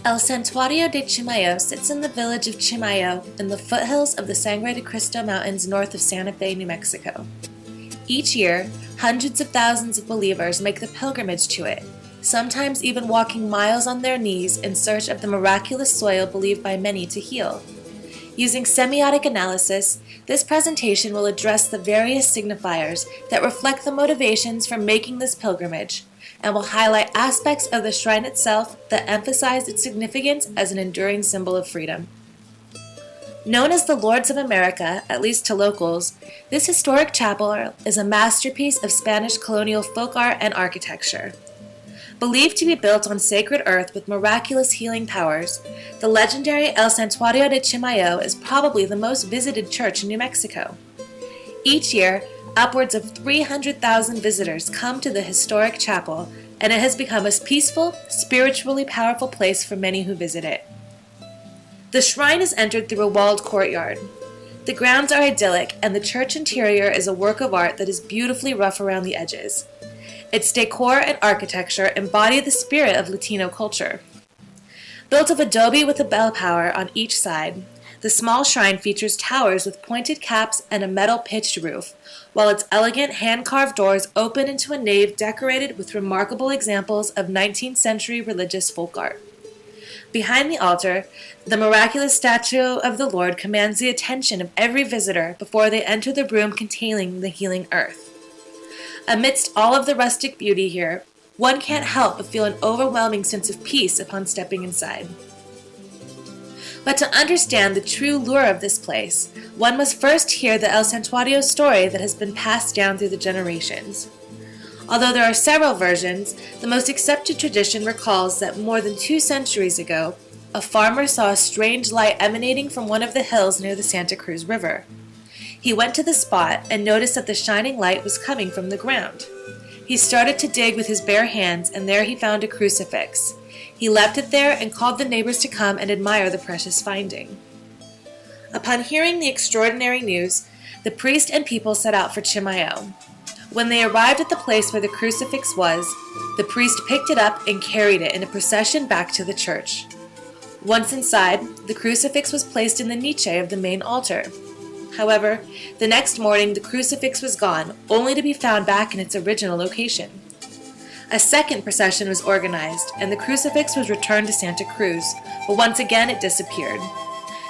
El Santuario de Chimayo sits in the village of Chimayo in the foothills of the Sangre de Cristo Mountains north of Santa Fe, New Mexico. Each year, hundreds of thousands of believers make the pilgrimage to it, sometimes even walking miles on their knees in search of the miraculous soil believed by many to heal. Using semiotic analysis, this presentation will address the various signifiers that reflect the motivations for making this pilgrimage, and will highlight aspects of the shrine itself that emphasize its significance as an enduring symbol of freedom. Known as the Lords of America, at least to locals, this historic chapel is a masterpiece of Spanish colonial folk art and architecture. Believed to be built on sacred earth with miraculous healing powers, the legendary El Santuario de Chimayo is probably the most visited church in New Mexico. Each year, upwards of 300,000 visitors come to the historic chapel, and it has become a peaceful, spiritually powerful place for many who visit it. The shrine is entered through a walled courtyard. The grounds are idyllic, and the church interior is a work of art that is beautifully rough around the edges. Its decor and architecture embody the spirit of Latino culture. Built of adobe with a bell tower on each side, the small shrine features towers with pointed caps and a metal pitched roof, while its elegant hand-carved doors open into a nave decorated with remarkable examples of 19th century religious folk art. Behind the altar, the miraculous statue of the Lord commands the attention of every visitor before they enter the room containing the healing earth. Amidst all of the rustic beauty here, one can't help but feel an overwhelming sense of peace upon stepping inside. But to understand the true lure of this place, one must first hear the El Santuario story that has been passed down through the generations. Although there are several versions, the most accepted tradition recalls that more than 2 centuries ago, a farmer saw a strange light emanating from one of the hills near the Santa Cruz River. He went to the spot and noticed that the shining light was coming from the ground. He started to dig with his bare hands, and there he found a crucifix. He left it there and called the neighbors to come and admire the precious finding. Upon hearing the extraordinary news, the priest and people set out for Chimayo. When they arrived at the place where the crucifix was, the priest picked it up and carried it in a procession back to the church. Once inside, the crucifix was placed in the niche of the main altar. However, the next morning the crucifix was gone, only to be found back in its original location. A second procession was organized, and the crucifix was returned to Santa Cruz, but once again it disappeared.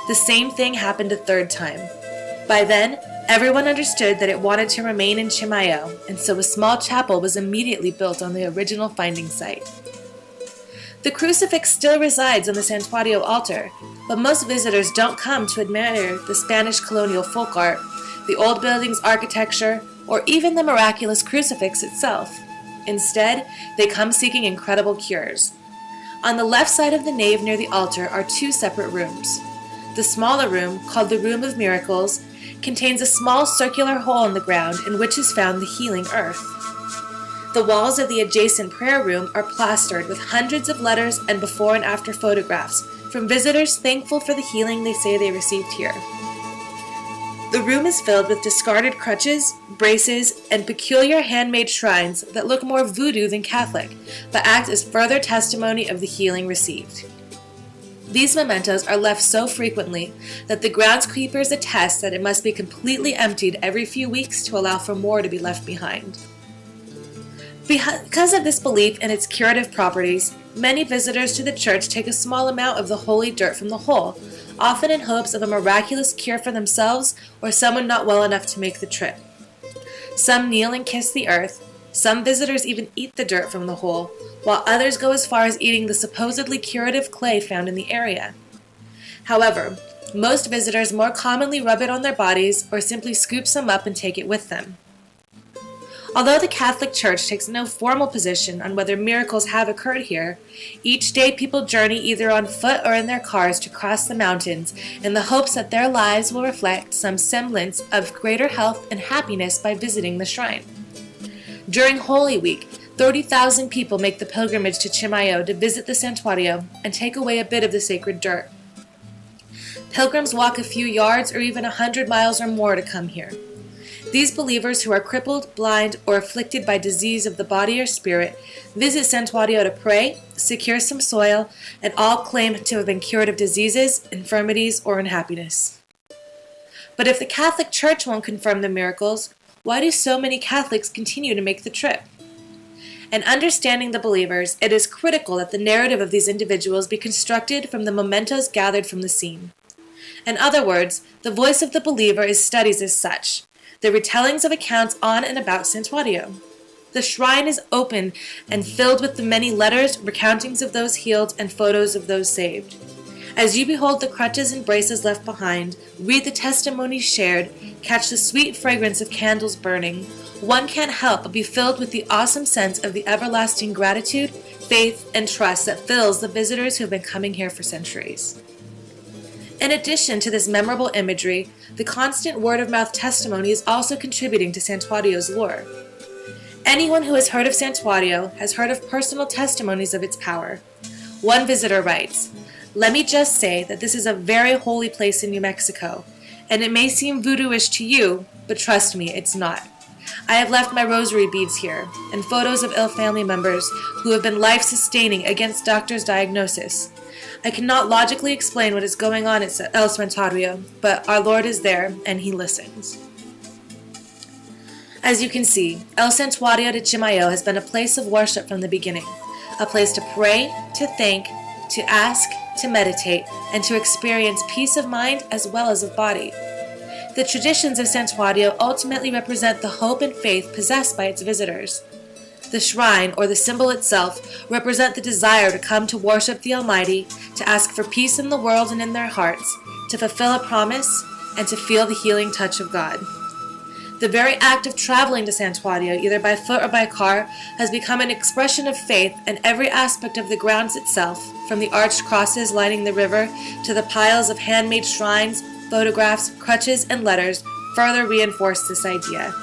The same thing happened a third time. By then, everyone understood that it wanted to remain in Chimayo, and so a small chapel was immediately built on the original finding site. The crucifix still resides on the Santuario altar, but most visitors don't come to admire the Spanish colonial folk art, the old building's architecture, or even the miraculous crucifix itself. Instead, they come seeking incredible cures. On the left side of the nave near the altar are 2 separate rooms. The smaller room, called the Room of Miracles, contains a small circular hole in the ground in which is found the healing earth. The walls of the adjacent prayer room are plastered with hundreds of letters and before and after photographs from visitors thankful for the healing they say they received here. The room is filled with discarded crutches, braces, and peculiar handmade shrines that look more voodoo than Catholic, but act as further testimony of the healing received. These mementos are left so frequently that the groundskeepers attest that it must be completely emptied every few weeks to allow for more to be left behind. Because of this belief in its curative properties, many visitors to the church take a small amount of the holy dirt from the hole, often in hopes of a miraculous cure for themselves or someone not well enough to make the trip. Some kneel and kiss the earth. Some visitors even eat the dirt from the hole, while others go as far as eating the supposedly curative clay found in the area. However, most visitors more commonly rub it on their bodies or simply scoop some up and take it with them. Although the Catholic Church takes no formal position on whether miracles have occurred here, each day people journey either on foot or in their cars to cross the mountains in the hopes that their lives will reflect some semblance of greater health and happiness by visiting the shrine. During Holy Week, 30,000 people make the pilgrimage to Chimayo to visit the Santuario and take away a bit of the sacred dirt. Pilgrims walk a few yards or even 100 miles or more to come here. These believers who are crippled, blind, or afflicted by disease of the body or spirit visit Santuario to pray, secure some soil, and all claim to have been cured of diseases, infirmities, or unhappiness. But if the Catholic Church won't confirm the miracles, why do so many Catholics continue to make the trip? In understanding the believers, it is critical that the narrative of these individuals be constructed from the mementos gathered from the scene. In other words, the voice of the believer is studied as such, the retellings of accounts on and about Santuario. The shrine is open and filled with the many letters, recountings of those healed, and photos of those saved. As you behold the crutches and braces left behind, read the testimonies shared, catch the sweet fragrance of candles burning, one can't help but be filled with the awesome sense of the everlasting gratitude, faith, and trust that fills the visitors who have been coming here for centuries. In addition to this memorable imagery, the constant word-of-mouth testimony is also contributing to Santuario's lore. Anyone who has heard of Santuario has heard of personal testimonies of its power. One visitor writes, "Let me just say that this is a very holy place in New Mexico, and it may seem voodoo-ish to you, but trust me, it's not. I have left my rosary beads here, and photos of ill family members who have been life-sustaining against doctor's diagnosis. I cannot logically explain what is going on at El Santuario, but our Lord is there, and He listens." As you can see, El Santuario de Chimayo has been a place of worship from the beginning, a place to pray, to thank, to ask, to meditate, and to experience peace of mind as well as of body. The traditions of Santuario ultimately represent the hope and faith possessed by its visitors. The shrine, or the symbol itself, represent the desire to come to worship the Almighty, to ask for peace in the world and in their hearts, to fulfill a promise, and to feel the healing touch of God. The very act of traveling to Santuario, either by foot or by car, has become an expression of faith, and every aspect of the grounds itself, from the arched crosses lining the river to the piles of handmade shrines, photographs, crutches, and letters, further reinforce this idea.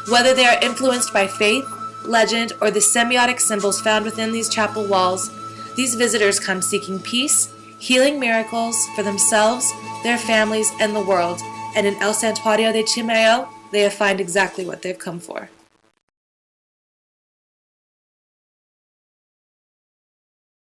Whether they are influenced by faith, legend, or the semiotic symbols found within these chapel walls, these visitors come seeking peace, healing miracles for themselves, their families, and the world, and in El Santuario de Chimayo, they have found exactly what they've come for.